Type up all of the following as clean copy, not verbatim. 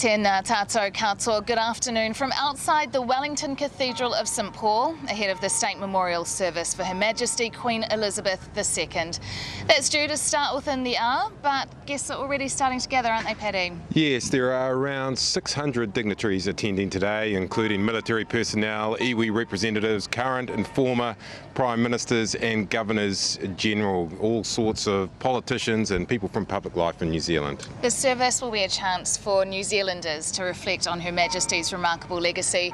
Tēnā tātou katoa. Good afternoon from outside the Wellington Cathedral of St Paul, ahead of the State Memorial Service for Her Majesty Queen Elizabeth II. That's due to start within the hour, but guests are already starting to gather, aren't they, Paddy? Yes, there are around 600 dignitaries attending today, including military personnel, iwi representatives, current and former Prime Ministers and Governors General, all sorts of politicians and people from public life in New Zealand. The service will be a chance for New Zealanders to reflect on Her Majesty's remarkable legacy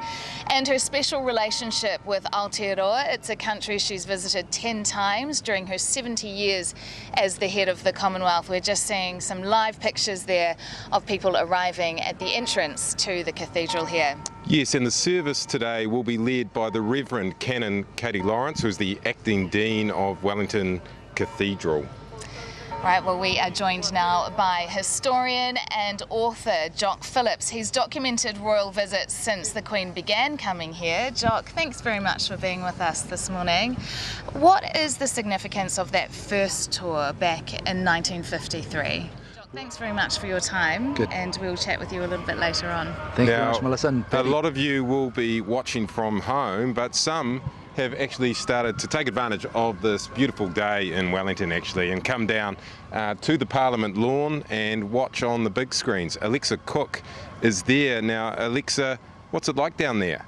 and her special relationship with Aotearoa. It's a country she's visited 10 times during her 70 years as the head of the Commonwealth. We're just seeing some live pictures there of people arriving at the entrance to the cathedral here. Yes, and the service today will be led by the Reverend Canon Katie Lawrence, who's the acting Dean of Wellington Cathedral. Right, well, we are joined now by historian and author Jock Phillips. He's documented royal visits since the Queen began coming here. Jock, thanks very much for being with us this morning. What is the significance of that first tour back in 1953? Thanks very much for your time. Good. And we'll chat with you a little bit later on. Thank you very much, Melissa. And a lot of you will be watching from home, but some have actually started to take advantage of this beautiful day in Wellington actually and come down to the Parliament lawn and watch on the big screens. Alexa Cook is there. Now, Alexa, what's it like down there?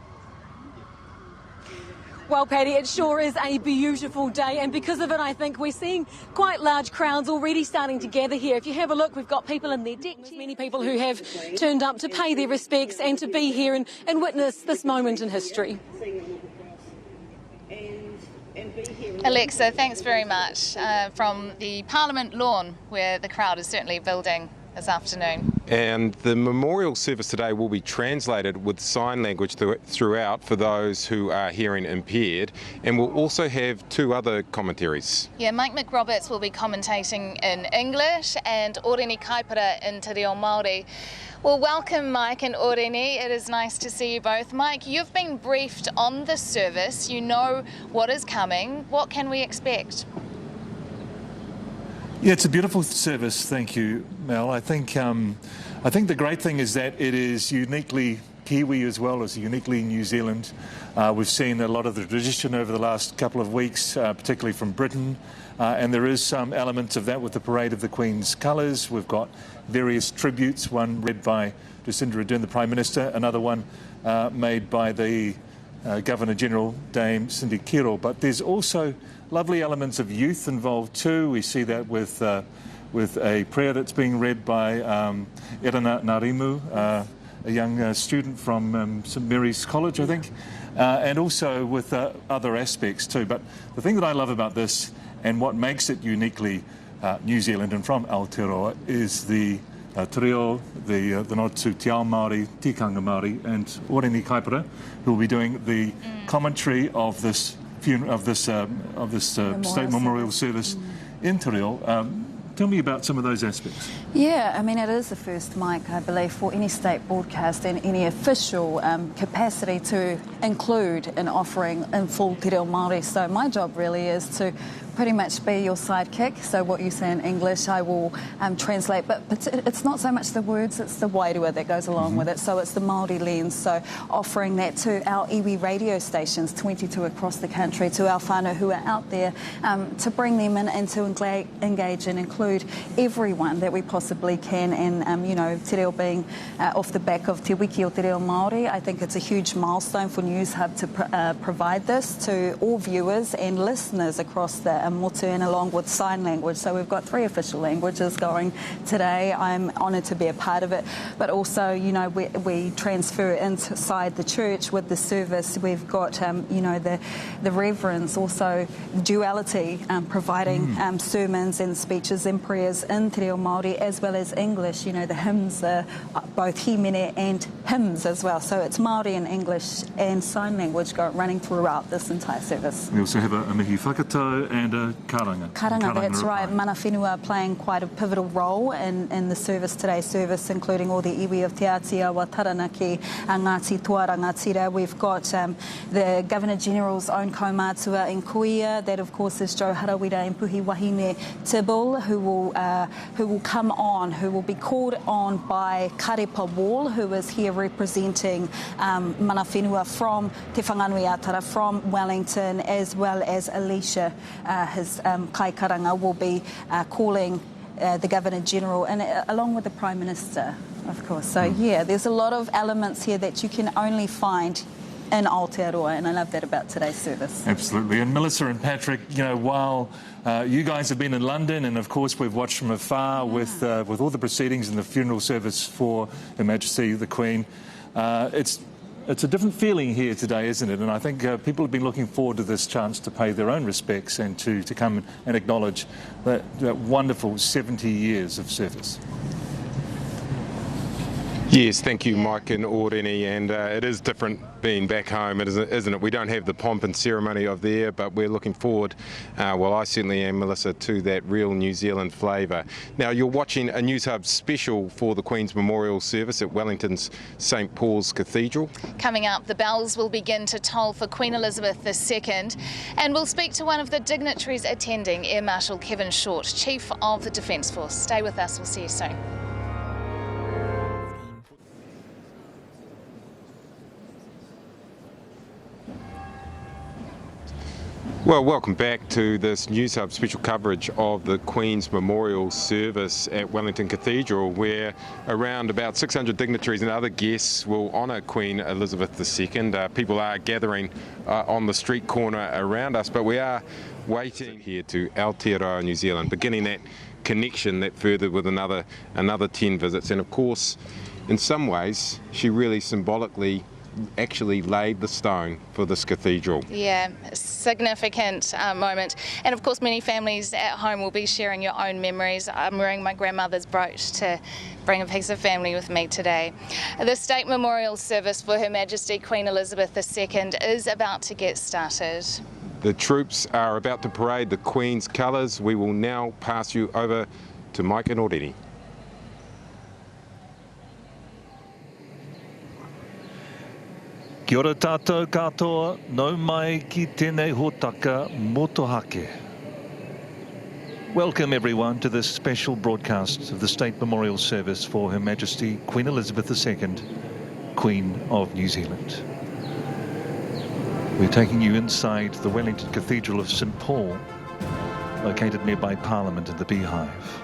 Well, Paddy, it sure is a beautiful day, and because of it, I think we're seeing quite large crowds already starting to gather here. If you have a look, we've got people in their deck chairs, many people who have turned up to pay their respects and to be here and witness this moment in history. Alexa, thanks very much from the Parliament lawn, where the crowd is certainly building this afternoon. And the memorial service today will be translated with sign language throughout for those who are hearing impaired, and we'll also have two other commentaries. Yeah, Mike McRoberts will be commentating in English and Oreni Kaipara in Te Reo Māori. Well, welcome Mike and Oreni. It is nice to see you both. Mike, you've been briefed on the service. You know what is coming. What can we expect? Yeah, it's a beautiful service, thank you, Mel. I think the great thing is that it is uniquely Kiwi as well as uniquely New Zealand. We've seen a lot of the tradition over the last couple of weeks, particularly from Britain, and there is some elements of that with the Parade of the Queen's Colours. We've got various tributes, one read by Jacinda Ardern, the Prime Minister, another one made by the Governor-General, Dame Cindy Kiro. But there's also lovely elements of youth involved too. We see that with a prayer that's being read by Erana Narimu, a young student from St Mary's College, I think, and also with other aspects too. But the thing that I love about this and what makes it uniquely New Zealand and from Aotearoa is the te reo, the nod to Te Ao Māori, Tikanga Māori, and Oreni Kaipara, who will be doing the commentary of this State Memorial Service in Te Reo. Tell me about some of those aspects. Yeah, I mean, it is the first, Mike, I believe, for any state broadcast and any official capacity to include an offering in full Te Reo Māori. So my job really is to pretty much be your sidekick. So what you say in English, I will translate. But it's not so much the words, it's the wairua that goes along with it. So it's the Māori lens. So offering that to our iwi radio stations, 22 across the country, to our whānau who are out there, to bring them in and to engage and include everyone that we possibly can. And, you know, Te Reo being off the back of Te Wiki o Te Reo Māori, I think it's a huge milestone for Newshub to provide this to all viewers and listeners across the motu and along with sign language. So we've got 3 official languages going today. I'm honoured to be a part of it. But also, you know, we transfer inside the church with the service. We've got, you know, the reverends, also duality, providing sermons and speeches and prayers in Te Reo Māori as well as English. You know, the hymns are both himene and hymns as well. So it's Māori and English and sign language running throughout this entire service. We also have a mihi whakatau and and a karanga. Karanga, that's right. repai. Mana whenua playing quite a pivotal role in the service today, including all the iwi of Te Atiawa, Taranaki, Ngāti Toa Rangatira. We've got the Governor-General's own kaumātua in Kuia, that of course is Joe Harawira and Puhi Wahine Tibble, who will come on, who will be called on by Karepa Wall, who is here representing mana whenua from Te Whanganuiatara, from Wellington, as well as Alicia, his kai karanga, will be calling the Governor-General, and along with the Prime Minister, of course. So yeah, there's a lot of elements here that you can only find in Aotearoa, and I love that about today's service. Absolutely. And Melissa and Patrick, you know, while you guys have been in London, and of course we've watched from afar with all the proceedings and the funeral service for Her Majesty the Queen, it's a different feeling here today, isn't it? And I think people have been looking forward to this chance to pay their own respects and to come and acknowledge that wonderful 70 years of service. Yes, thank you, Mike and Oreni, and it is different being back home, isn't it? We don't have the pomp and ceremony of there, but we're looking forward, well, I certainly am, Melissa, to that real New Zealand flavour. Now, you're watching a Newshub special for the Queen's Memorial Service at Wellington's St Paul's Cathedral. Coming up, the bells will begin to toll for Queen Elizabeth II, and we'll speak to one of the dignitaries attending, Air Marshal Kevin Short, Chief of the Defence Force. Stay with us, we'll see you soon. Well, welcome back to this Newshub special coverage of the Queen's Memorial Service at Wellington Cathedral, where around about 600 dignitaries and other guests will honour Queen Elizabeth II. People are gathering on the street corner around us, but we are waiting here to Aotearoa, New Zealand, beginning that connection that further with another 10 visits. And of course, in some ways, she really symbolically actually laid the stone for this cathedral. Yeah, significant moment. And of course, many families at home will be sharing your own memories. I'm wearing my grandmother's brooch to bring a piece of family with me today. The State Memorial Service for Her Majesty Queen Elizabeth II is about to get started. The troops are about to parade the Queen's colours. We will now pass you over to Mike and Oreni. Kia ora tātou katoa, nau mai ki tēnei hōtaka motohake. Welcome everyone to this special broadcast of the State Memorial Service for Her Majesty Queen Elizabeth II, Queen of New Zealand. We're taking you inside the Wellington Cathedral of St Paul, located nearby Parliament and the Beehive.